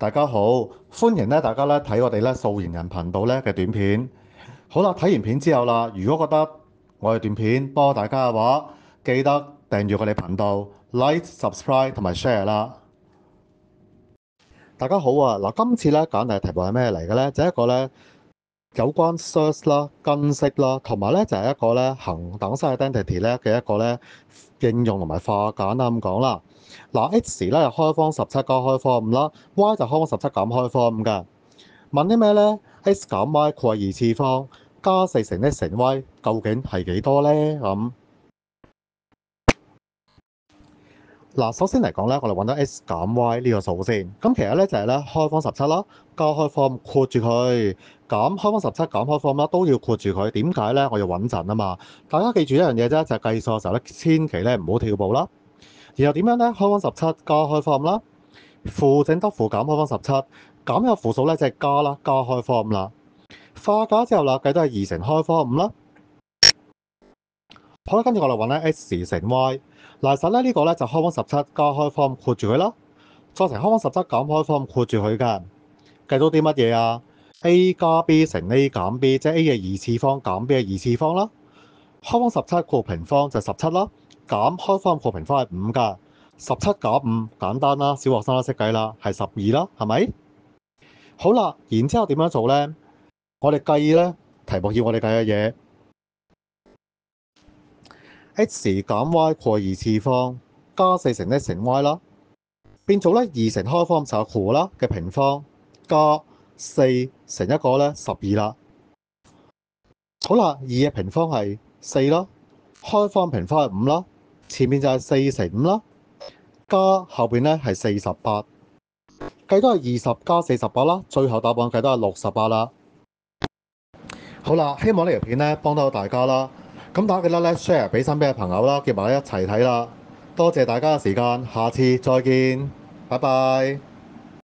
大家好，歡迎大家睇我哋素顏人頻道嘅短片。好啦，睇完片之後啦，如果覺得我哋段片幫大家嘅話，記得訂閱我哋頻道、like、subscribe 同埋 share 啦。大家好啊，嗱，今次簡題題目係咩嚟嘅呢？就係一個有關 search 啦、更新啦，同埋就係一個恒等式 identity 嘅一個應用同埋化簡啦咁講啦。嗱，X 係開方17加開方5啦，Y 就開方17減開方5嘅。問啲咩呢？ x 減 y 括二次方加4乘 x 乘 y 究竟係幾多呢？嗱，首先嚟講我哋揾到 x 減 y 呢個數先。咁其實就係開方17啦，加開方括住佢，減開方17減開方啦，都要括住佢。點解呢？我要穩陣啊嘛。大家記住一樣嘢啫，就係計數嘅時候千祈唔好跳步啦。然後點樣呢？開方17加開方5啦，負整得負減開方17，減有負數就係加啦，加開方5啦。化價之後啦，計都係2乘開方5啦。好啦，跟住我哋揾x 乘 y。嗱，實呢個就開方17加開方括住佢啦，再乘開方17減開方括住佢嘅，計到啲乜嘢啊？a 加 b 乘 a 減 b， 即係 a 嘅二次方減 b 嘅二次方啦。開方17括平方就係17啦，減開方括平方係5㗎。17減5簡單啦，小學生都識計啦，係12啦，係咪？好啦，然之後點樣做呢？我哋計題目要我哋計嘅嘢。x 減 y 括二次方加4乘 x 乘 y 啦，變做2乘開方就係括啦嘅平方加4乘一個12啦。好啦，2嘅平方係4啦，開方平方係5啦，前面就係4乘5啦，加後邊係48，計都係20加48啦，最後答案計都係68啦。好啦，希望呢條片幫到大家啦。咁大家記得share 俾身邊嘅朋友啦，叫埋一齊睇啦。多謝大家嘅時間，下次再見，拜拜。